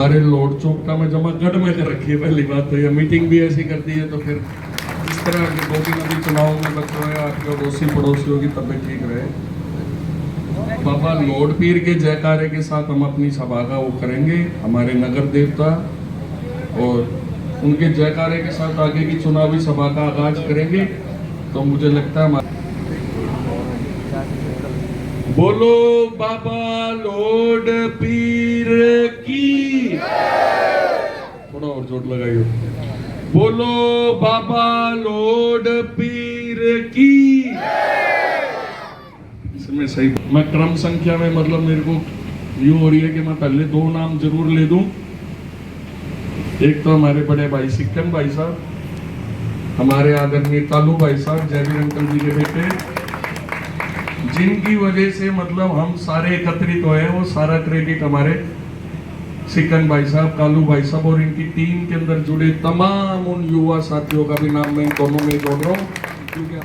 हमारे लोड चौकटा में जमा गढ़ में कर रखी है। पहली बात तो ये मीटिंग भी ऐसी कर दी है, तो फिर इस तरह के गोपी नदी चुनाव में बच्चों है आपके अड़ोसी पड़ोसियों की तबीयत ठीक रहे। बाबा लोड पीर के जयकारे के साथ हम अपनी सभा का वो करेंगे, हमारे नगर देवता और उनके जयकारे के साथ आगे की चुनावी सभा का आगाज करेंगे। तो मुझे लगता है बोलो बाबा लोड पीर की, थोड़ा और जोर लगाइयो, बोलो बाबा लोड पीर की। इसमें सही मैं क्रम संख्या में मतलब मेरे को यूं हो रही है कि मैं पहले दो नाम जरूर ले दूं। एक तो हमारे बड़े भाई सिक्कन भाई साहब, हमारे आदरणीय कालू भाई साहब, जयवीर अंकल जी के बेटे, जिनकी वजह से मतलब हम सारे एकत्रित हुए हैं। वो सारा क्रेडिट हमारे सिकन भाई साहब, कालू भाई साहब और इनकी टीम के अंदर जुड़े तमाम उन युवा साथियों का भी नाम मैं दोनों में जोड़ रहा हूँ, क्योंकि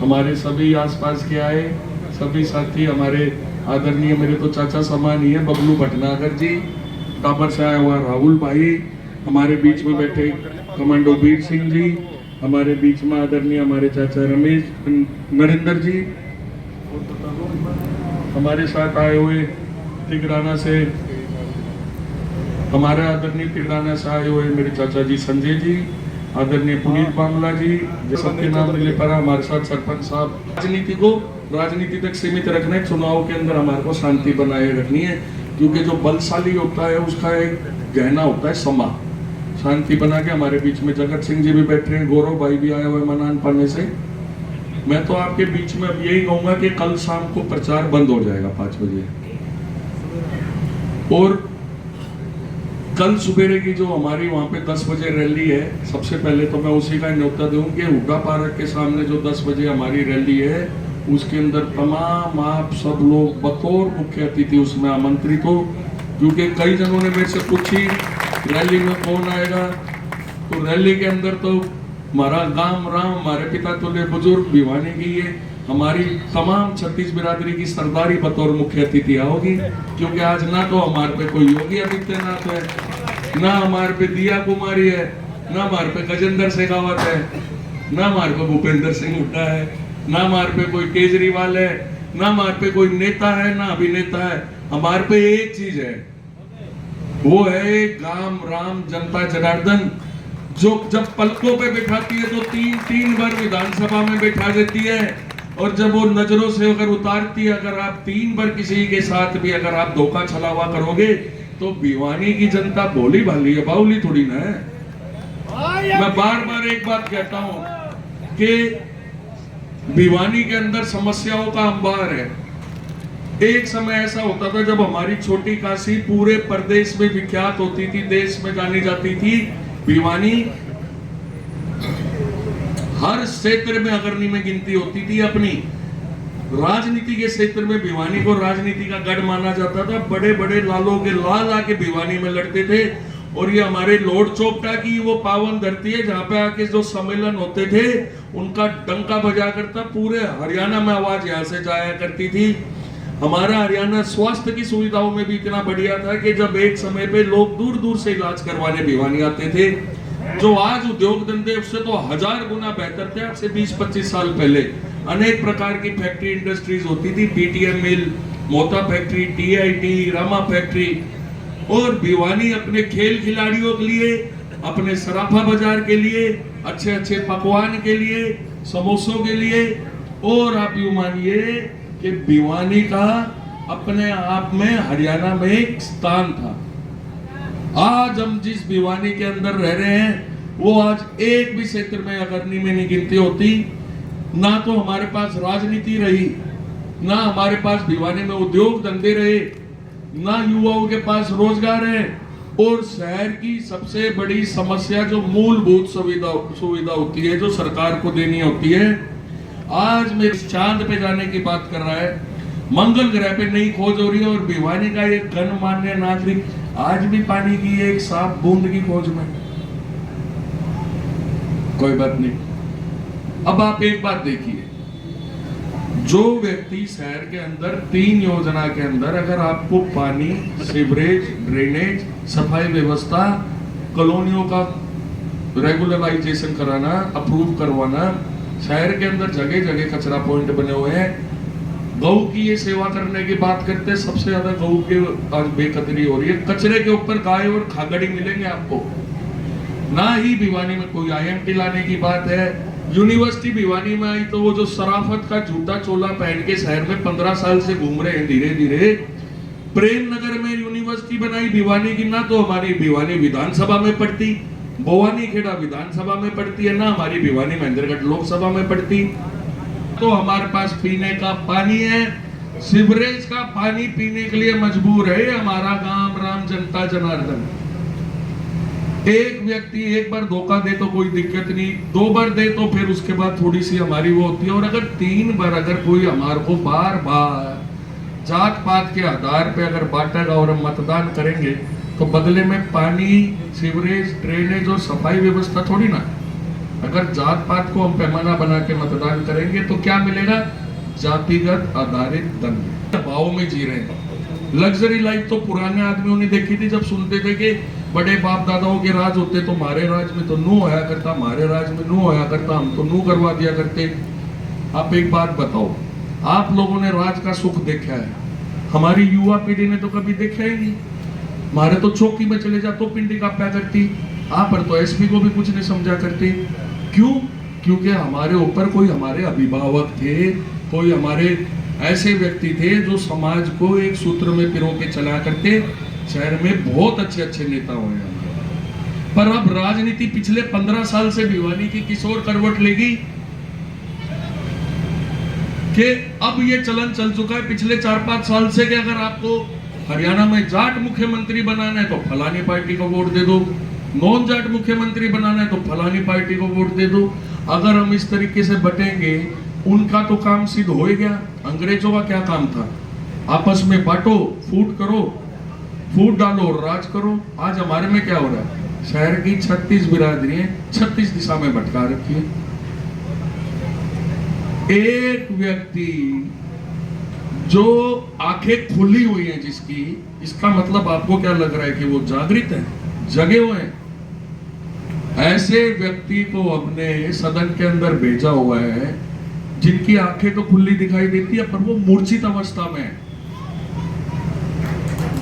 हमारे सभी आसपास के आए सभी साथी हमारे आदरणीय, मेरे तो चाचा समान ही है, बबलू भटनागर जी, टापर से आया हुआ राहुल भाई, हमारे बीच में बैठे कमांडो वीर सिंह जी, हमारे बीच में आदरणीय हमारे चाचा रमेश नरेंद्र जी, हमारे साथ आए हुए तिगराना से हमारे आदरणीय तिगराना से आए हुए मेरे चाचा जी संजय जी, आदरणीय पुनीत बांगला जी, सबके नाम मिले पर हमारे साथ सरपंच साहब। राजनीति को राजनीति तक सीमित रखना है, चुनाव के अंदर हमारे को शांति बनाए रखनी है, क्योंकि जो बलशाली होता है उसका एक गहना होता है समा। शांति बना के हमारे बीच में जगत सिंह जी भी बैठे हैं, गौरव भाई भी आए हुए मनान पाने से। मैं तो आपके बीच में अब यही कहूंगा कि कल शाम को प्रचार बंद हो जाएगा 5 बजे, और कल सुबेरे की जो हमारी वहां पे 10 बजे रैली है, सबसे पहले तो मैं उसी का न्योता दूं कि हुड्डा पार्क के सामने जो 10 बजे हमारी रैली है, उसके अंदर तमाम आप सब लोग बतौर मुख्य अतिथि उसमें आमंत्रित हो। क्योंकि कई जनों ने मेरे से पूछी रैली में कौन आएगा, तो रैली के अंदर तो हमारा गांव राम, हमारे पिता तुल्य बुजुर्ग भिवानी की ये हमारी तमाम 36 बिरादरी की सरदारी बतौर मुख्य अतिथि आओगी। क्योंकि आज ना तो हमारे पे कोई योगी आदित्यनाथ है, ना हमारे पे दिया कुमारी है, ना हमारे पे गजेंद्र शेखावत है, ना हमारे पे भूपेंद्र सिंह हुड्डा है, ना हमारे पे कोई केजरीवाल है, ना हमारे पे कोई नेता है, ना अभिनेता है। हमारे पे एक चीज है, वो है गाम राम जनता जनार्दन, जो जब पलकों पे बैठाती है तो तीन बार विधानसभा में बैठा देती है, और जब वो नजरों से अगर उतारती है, अगर आप 3 बार किसी के साथ भी अगर आप धोखा छलावा करोगे तो भिवानी की जनता भोली भाली है, बाउली थोड़ी ना है। मैं बार बार एक बात कहता हूं कि भिवानी के अंदर समस्याओं का अंबार है। एक समय ऐसा होता था जब हमारी छोटी काशी पूरे प्रदेश में विख्यात होती थी, देश में जानी जाती थी। भिवानी हर क्षेत्र में अग्रणी में गिनती होती थी अपनी। राजनीति के क्षेत्र में भिवानी को राजनीति का गढ़ माना जाता था। बड़े बड़े लालों के लाल आके भिवानी में लड़ते थे, और ये हमारे लोड चौकटा की वो पावन धरती है जहां पे आके जो सम्मेलन होते थे उनका डंका बजा करता पूरे हरियाणा में आवाज यहाँ से जाया करती थी। हमारा हरियाणा स्वास्थ्य की सुविधाओं में भी इतना बढ़िया था कि जब एक समय पे लोग दूर दूर से इलाज करवाने भिवानी आते थे। जो आज उद्योग धंधे उससे तो 1000 गुना बेहतर थे आज से 20-25 साल पहले। अनेक प्रकार की फैक्ट्री इंडस्ट्रीज होती थी, पीटीएम मिल, मोता फैक्ट्री, टीआईटी, रामा फैक्ट्री। और भिवानी अपने खेल खिलाड़ियों के लिए, अपने सराफा बाजार के लिए, अच्छे अच्छे पकवान के लिए, समोसों के लिए, और आप यूं मानिए कि भिवानी का अपने आप में हरियाणा में एक स्थान था। आज हम जिस भिवानी के अंदर रह रहे हैं वो आज एक भी क्षेत्र में अग्रणी में नहीं गिनती होती। ना तो हमारे पास राजनीति रही, ना हमारे पास भिवानी में उद्योग धंधे रहे, ना युवाओं के पास रोजगार है। और शहर की सबसे बड़ी समस्या जो मूलभूत सुविधा होती है, जो सरकार को देनी होती है, आज मेरे चांद पे जाने की बात कर रहा है, मंगल ग्रह पे नई खोज हो रही है, और भिवानी का एक गणमान्य नागरिक आज भी पानी की एक साफ बूंद की खोज में। कोई बात नहीं। अब आप एक बात देखिए, जो व्यक्ति शहर के अंदर 3 योजना के अंदर अगर आपको पानी, सीवरेज, ड्रेनेज, सफाई व्यवस्था, कॉलोनियों का रेगुलराइजेशन कराना, अप्रूव करवाना, शहर के अंदर जगह जगह कचरा पॉइंट बने हुए हैं, गौ की ये सेवा करने की बात करते हैं, सबसे ज्यादा गौ के आज बेकदरी हो रही है। कचरे के ऊपर गाय और खागड़ी मिलेंगे आपको। ना ही भिवानी में कोई IMT लाने की बात है। यूनिवर्सिटी भिवानी में आई तो वो जो शराफत का जूता चोला पहन के शहर में 15 साल से घूम रहे हैं धीरे धीरे। प्रेम नगर में यूनिवर्सिटी बनाई भिवानी की, ना तो हमारी भिवानी विधानसभा में पड़ती, भवानी खेड़ा विधानसभा में पड़ती है, ना हमारी भिवानी महेंद्रगढ़ लोकसभा में पड़ती। तो हमारे पास पीने का पानी है, सीवरेज का पानी पीने के लिए मजबूर है हमारा गांव, राम जनता जनार्दन। एक व्यक्ति एक बार धोखा दे तो कोई दिक्कत नहीं, 2 बार दे तो फिर उसके बाद थोड़ी सी हमारी वो होती है। और अगर 3 बार अगर कोई हमारे को बार बार जात पात के आधार पे अगर बांटेगा और हम मतदान करेंगे तो बदले में पानी, सीवरेज, ड्रेनेज और सफाई व्यवस्था थोड़ी ना। अगर जात पात को हम पैमाना बना के मतदान करेंगे तो क्या मिलेगा? जातिगत आधारित दंगे। भाव में जी रहे हैं। लग्जरी लाइफ तो पुराने आदमियों ने देखी थी, जब सुनते थे कि बड़े बाप दादाओं के राज होते तो हमारे राज में तो नू होया करता, हमारे राज में नू होया करता, हम तो नू करवा दिया करते। आप एक बात बताओ, आप लोगों ने राज का सुख देखा है, हमारी युवा पीढ़ी ने तो कभी देखा ही नहीं। हमारे तो चौकी में चले जा तो पिंडी का प्या करती, आप पर तो SP को भी कुछ नहीं समझा करती। क्यों? क्योंकि हमारे ऊपर कोई हमारे अभिभावक थे, कोई हमारे ऐसे व्यक्ति थे जो समाज को एक सूत्र में पिरो के चला करते। शहर में बहुत अच्छे अच्छे नेता हुए हैं, पर अब राजनीति पिछले 15 साल से भिवानी की किशोर करवट लेगी कि अब ये चलन चल चुका है पिछले 4-5 साल से कि अगर आपको हरियाणा में जाट मुख्यमंत्री बनाना है तो फलानी पार्टी को वोट दे दो, नॉन जाट मुख्यमंत्री बनाना है तो फलानी पार्टी को वोट दे दो। अगर हम इस तरीके से बटेंगे, उनका तो काम सिद्ध हो ही गया। अंग्रेजों का क्या काम था? आपस में बांटो, फूट करो, फूट डालो और राज करो। आज हमारे में क्या हो रहा है? शहर की 36 बिरादरी है, 36 दिशा में भटका रखी है। एक व्यक्ति जो आंखें खुली हुई हैं जिसकी, इसका मतलब आपको क्या लग रहा है कि वो जागृत है, जगे हुए हैं? ऐसे व्यक्ति को हमने सदन के अंदर भेजा हुआ है जिनकी आंखें तो खुली दिखाई देती है पर वो मूर्छित अवस्था में है।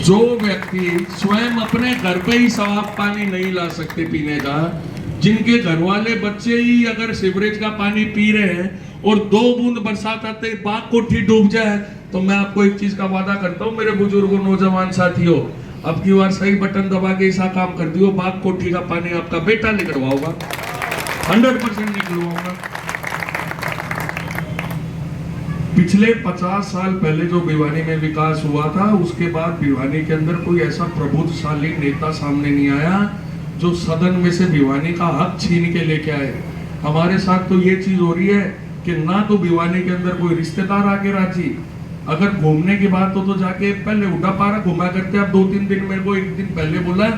जो व्यक्ति स्वयं अपने घर पे ही साफ पानी नहीं ला सकते पीने का, जिनके घर वाले बच्चे ही अगर सीवरेज का पानी पी रहे हैं और 2 बूंद बरसात आते ही बाग कोठी डूब जाए, तो मैं आपको एक चीज का वादा करता हूं मेरे बुजुर्गों, नौजवान साथियों, अब की बार सही बटन दबा के ऐसा काम कर दियो, बाग कोठी का पानी आपका बेटा निकलवाऊंगा, 100% निकलवाऊंगा। पिछले 50 साल पहले जो भिवानी में विकास हुआ था, उसके बाद भिवानी के अंदर कोई ऐसा प्रबुद्धशाली नेता सामने नहीं आया जो सदन में से भिवानी का हक छीन के लेके आए। हमारे साथ तो ये चीज हो रही है कि ना तो भिवानी के अंदर कोई रिश्तेदार आके राजी, अगर घूमने की बात हो तो जाके पहले उड़ा पारा घुमा करते। अब 2-3 दिन मेरे को एक दिन पहले बोला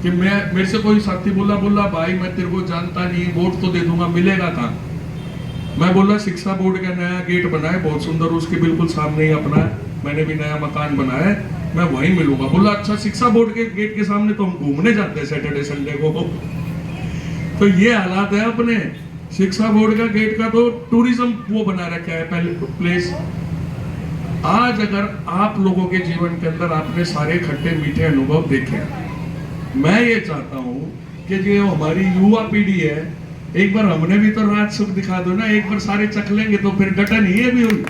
कि मेरे से कोई साथी बोला भाई मैं तेरे को जानता नहीं, वोट तो दे दूंगा, मिलेगा कहाँ? मैं बोला शिक्षा बोर्ड का नया गेट बना है बहुत सुंदर, उसके बिल्कुल सामने ही अपना मैंने भी नया मकान बनाया है, मैं वहीं मिलूंगा। बोला अच्छा, शिक्षा बोर्ड के गेट के सामने तो हम घूमने जाते हैं सैटरडे संडे को। तो ये हालात है अपने शिक्षा बोर्ड का गेट का, तो टूरिज्म वो बना रखा है पहले प्लेस। आज अगर आप लोगों के जीवन के अंदर आपने सारे खट्टे मीठे अनुभव देखे, मैं ये चाहता हूँ कि जो हमारी युवा पीढ़ी है, एक बार हमने भी तो राज सुख दिखा दो ना, एक बार सारे चख लेंगे तो फिर डटन ही भी हुई।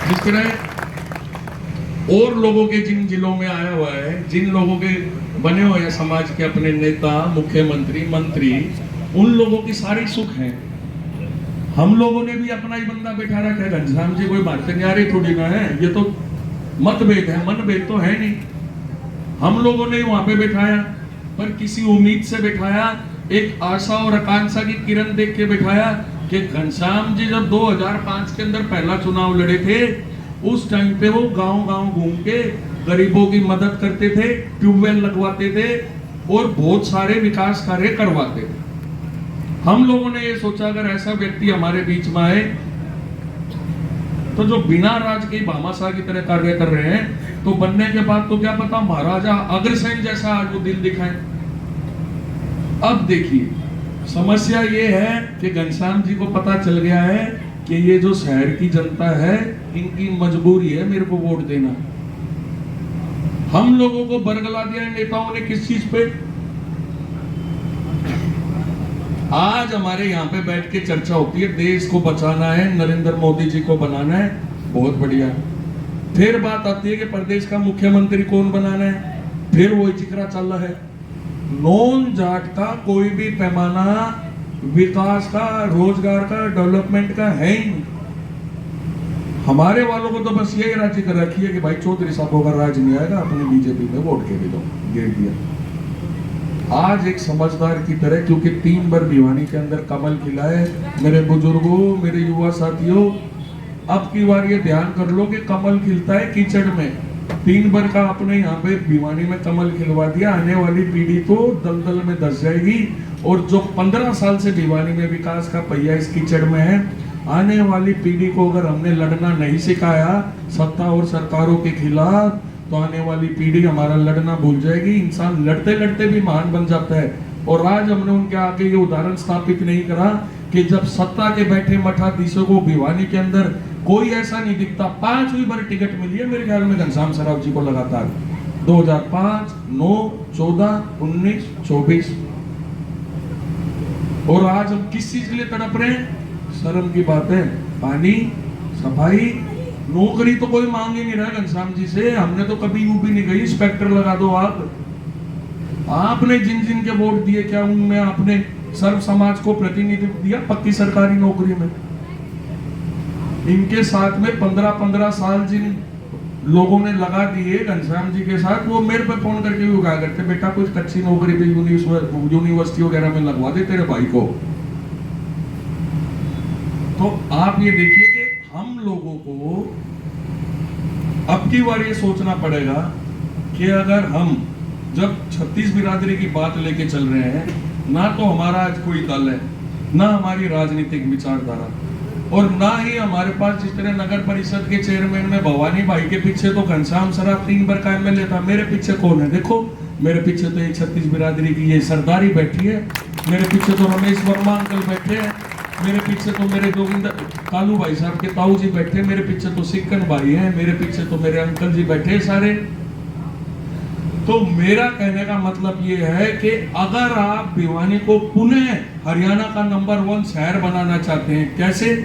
जिस तरह और लोगों के जिन जिलों में आया हुआ है, जिन लोगों के बने हुए हैं समाज के अपने नेता, मुख्यमंत्री, मंत्री, उन लोगों की सारी सुख है। हम लोगों ने भी अपना ही बंदा बैठा रखा है। घनश्याम जी कोई भारतीय न्यारे थोड़ी ना है, ये तो मतभेद है, मनभेद तो है नहीं। हम लोगों ने वहां पे बैठाया, पर किसी उम्मीद से बैठाया, एक आशा और आकांक्षा की किरण देख के बैठाया कि घनश्याम जी जब 2005 के अंदर पहला चुनाव लड़े थे, उस टाइम पे वो गांव-गांव घूम के गरीबों की मदद करते थे, ट्यूबवेल लगवाते थे और बहुत सारे विकास कार्य करवाते थे। हम लोगों ने ये सोचा अगर ऐसा व्यक्ति हमारे बीच में आए तो जो बिना राज के भामाशाह की तरह कार्य कर रहे हैं, तो बनने के बाद तो क्या पता महाराजा अग्रसेन जैसा आज वो दिल दिखाए। अब देखिए समस्या ये है कि घनश्याम जी को पता चल गया है कि ये जो शहर की जनता है इनकी मजबूरी है मेरे को वोट देना। हम लोगों को बरगला दिया नेताओं ने किस चीज पे? आज हमारे यहाँ पे बैठ के चर्चा होती है देश को बचाना है, नरेंद्र मोदी जी को बनाना है, बहुत बढ़िया। फिर बात आती है कि प्रदेश का मुख्यमंत्री कौन बनाना है, फिर वही जिक्र चल रहा है। नॉन जाट का कोई भी पैमाना विकास का, रोजगार का, डेवलपमेंट का है ही नहीं। हमारे वालों को तो बस यही राजी कर रखी है कि भाई चौधरी साहब का राज नहीं आएगा, अपने बीजेपी में वोट के भी दो, गिर दिया। आज एक समझदार की तरह, क्योंकि 3 बार भिवानी के अंदर कमल खिला है, मेरे बुजुर्गों, मेरे युवा साथियों, अब की बार ये ध्यान कर लो कि कमल खिलता है कीचड़ में। 3 बार का आपने यहाँ पे भिवानी में कमल खिलवा दिया, आने वाली पीढ़ी तो दलदल में धंस जाएगी। और जो 15 साल से भिवानी में विकास का पहिया इस कीचड़ में है, आने वाली पीढ़ी को अगर हमने लड़ना नहीं सिखाया सत्ता और सरकारों के खिलाफ, तो आने वाली पीढ़ी हमारा लड़ना भूल जाएगी। इंसान लड़ते लड़ते भी महान बन जाता है। और आज हमने उनके आगे ये उदाहरण स्थापित नहीं करा कि जब सत्ता के बैठे मठाधीशों को भिवानी के अंदर कोई ऐसा नहीं दिखता। 5वीं बार टिकट मिली है मेरे ख्याल में घनश्याम सराफ जी को लगातार, 2005, 9, 14, 19, 24। और आज हम किस चीज के लिए तड़प रहे हैं? शर्म की बात है। पानी, सफाई, नौकरी तो कोई मांग ही नहीं रहा घनश्याम जी से। हमने तो कभी यूं भी नहीं गई इंस्पेक्टर लगा दो आप। आपने जिन जिन के वोट दिए, क्या उनमें आपने सर्व समाज को प्रतिनिधित्व दिया पक्की सरकारी नौकरी में? इनके साथ में 15-15 साल जिन लोगों ने लगा दिए घनश्याम जी के साथ, वो मेरे पे फोन करके भी कहा करते, बेटा कुछ कच्ची नौकरी पे यूनिवर्सिटी वगैरह में लगवा दे तेरे भाई को। तो आप ये देखिए कि हम लोगों को अब की बार ये सोचना पड़ेगा कि अगर हम जब 36 बिरादरी की बात लेके चल रहे हैं, ना तो हमारा आज कोई दल है, ना हमारी राजनीतिक विचारधारा, और ना ही हमारे पास जिस तरह नगर परिषद के चेयरमैन में भवानी भाई के पीछे तो घनश्याम सराफ 3 बार का एमएलए था, मेरे पीछे कौन है? देखो मेरे पीछे तो ये 36 बिरादरी की ये सरदारी बैठी है, मेरे पीछे तो रमेश वर्मा अंकल बैठे हैं, मेरे पीछे तो मेरे गोविंद कालू भाई साहब के ताऊ जी बैठे, मेरे पीछे तो सिक्कन भाई हैं, मेरे पीछे तो मेरे अंकल जी बैठे सारे। तो मेरा कहने का मतलब ये है कि अगर आप भिवानी को पुनः हरियाणा का नंबर 1 शहर बनाना चाहते हैं, कैसे?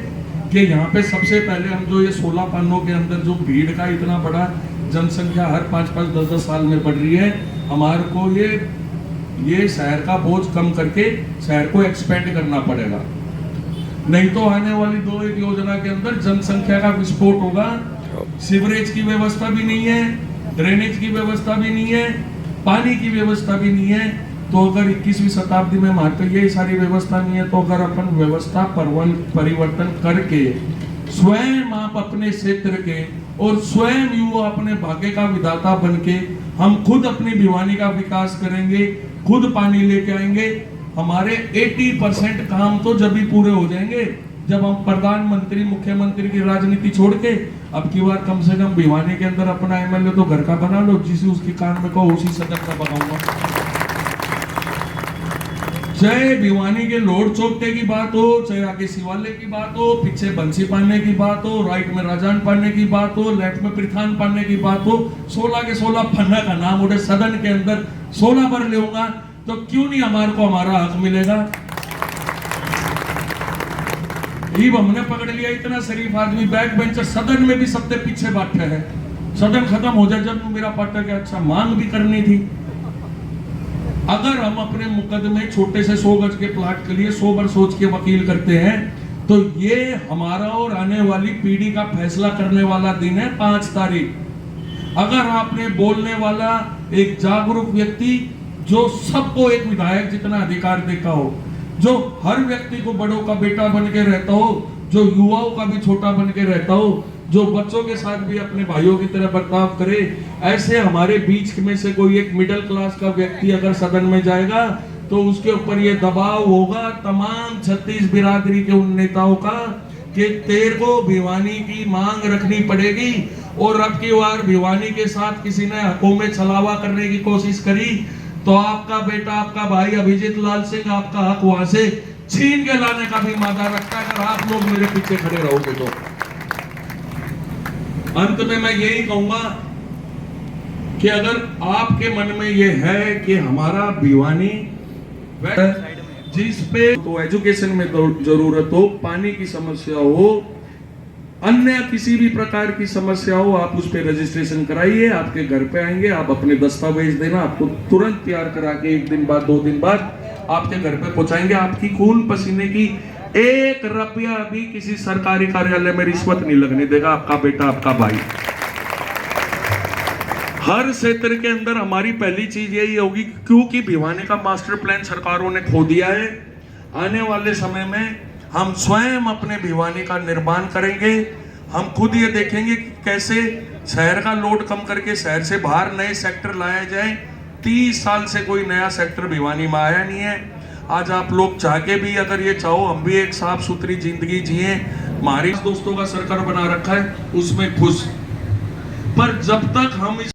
कि यहाँ पे सबसे पहले हम जो ये 16 पन्नों के अंदर जो भीड़ का इतना बड़ा जनसंख्या हर 5-5, 10-10 साल में बढ़ रही है, हमारे को ये शहर का बोझ कम करके शहर को एक्सपेंड करना पड़ेगा। नहीं तो आने वाली 2-1 योजना के अंदर जनसंख्या का विस्फोट होगा। सीवरेज की व्यवस्था भी नहीं है, ड्रेनेज की व्यवस्था भी नहीं है, पानी की व्यवस्था भी नहीं है। तो अगर 21वीं शताब्दी में हमारे पे ये सारी व्यवस्था नहीं है, तो अगर अपन व्यवस्था परिवर्तन करके स्वयं आप अपने क्षेत्र के और स्वयं युवा अपने भाग्य का विधाता बन के हम खुद अपनी भिवानी का विकास करेंगे, खुद पानी लेके आएंगे, हमारे 80% काम तो जब भी पूरे हो जाएंगे जब हम प्रधानमंत्री मुख्यमंत्री की राजनीति छोड़ के अब की बार कम से कम भिवानी के अंदर अपना एमएलए तो घर का बना लो, जिसे उसकी कान में कहो उसी सदन का बनाऊंगा। चाहे भिवानी के लोड चौकटे की बात हो, चाहे आगे शिवालय की बात हो, पीछे बंसी पाने की बात हो, राइट में राजान पाने की बात हो, लेफ्ट में पृथान पाने की बात हो, 16 के 16 फन्ना का नाम उठे सदन के अंदर 16 बार लेऊंगा, तो क्यों नहीं हमारे को हमारा हक मिलेगा? ये हमने पकड़ लिया इतना शरीफ आदमी, बैक बेंचर, सदन में भी सबसे पीछे बैठे हैं। सदन खत्म हो जाए जब मेरा पार्टनर के अच्छा मांग भी करनी थी। अगर हम अपने मुकदमे छोटे से 100 गज के प्लाट के लिए 100 बार सोच के वकील करते हैं, तो ये हमारा और आने वाली पीढ़ी का फैसला करने वाला दिन है 5 तारीख। अगर आपने बोलने वाला एक जागरूक व्यक्ति जो सबको एक विधायक जितना अधिकार देता हो, जो हर व्यक्ति को बड़ों का बेटा बन के रहता हो, जो युवाओं का भी छोटा बन के रहता हो, जो बच्चों के साथ भी अपने भाइयों की तरह बर्ताव करे, ऐसे हमारे बीच में से कोई एक मिडिल क्लास का व्यक्ति अगर सदन में जाएगा तो उसके ऊपर ये दबाव होगा तमाम 36 बिरादरी के उन नेताओं का कि तेरे को भिवानी की मांग रखनी पड़ेगी, और अब की बार भिवानी के साथ किसी ने हकों में छलावा करने की कोशिश करी तो आपका बेटा, आपका भाई अभिजीत लाल सिंह आपका हक वहां से छीन के लाने का भी मादा रखता है, अगर आप लोग मेरे पीछे खड़े रहोगे तो। अंत में मैं यही कहूंगा कि अगर आपके मन में यह है कि हमारा भिवानी जिस पे तो एजुकेशन में जरूरत हो, पानी की समस्या हो, अन्य किसी भी प्रकार की समस्या हो, आप उस पे रजिस्ट्रेशन कराइए, आपके घर पे आएंगे, आप अपने दस्तावेज देना, आपको तुरंत तैयार करा के 1 दिन बाद 2 दिन बाद आपके घर पे पहुंचाएंगे। आपकी खून पसीने की 1 रुपया भी किसी सरकारी कार्यालय में रिश्वत नहीं लगने देगा आपका बेटा, आपका भाई। हर क्षेत्र के अंदर हमारी पहली चीज यही होगी, क्योंकि भिवानी का मास्टर प्लान सरकारों ने खो दिया है, आने वाले समय में हम स्वयं अपने भिवानी का निर्माण करेंगे। हम खुद ये देखेंगे कि कैसे शहर का लोड कम करके शहर से बाहर नए सेक्टर लाया जाए। 30 साल से कोई नया सेक्टर भिवानी में आया नहीं है। आज आप लोग चाह के भी अगर ये चाहो हम भी एक साफ सुथरी जिंदगी जिए, हमारी दोस्तों का सर्कल बना रखा है उसमें खुश, पर जब तक हम इस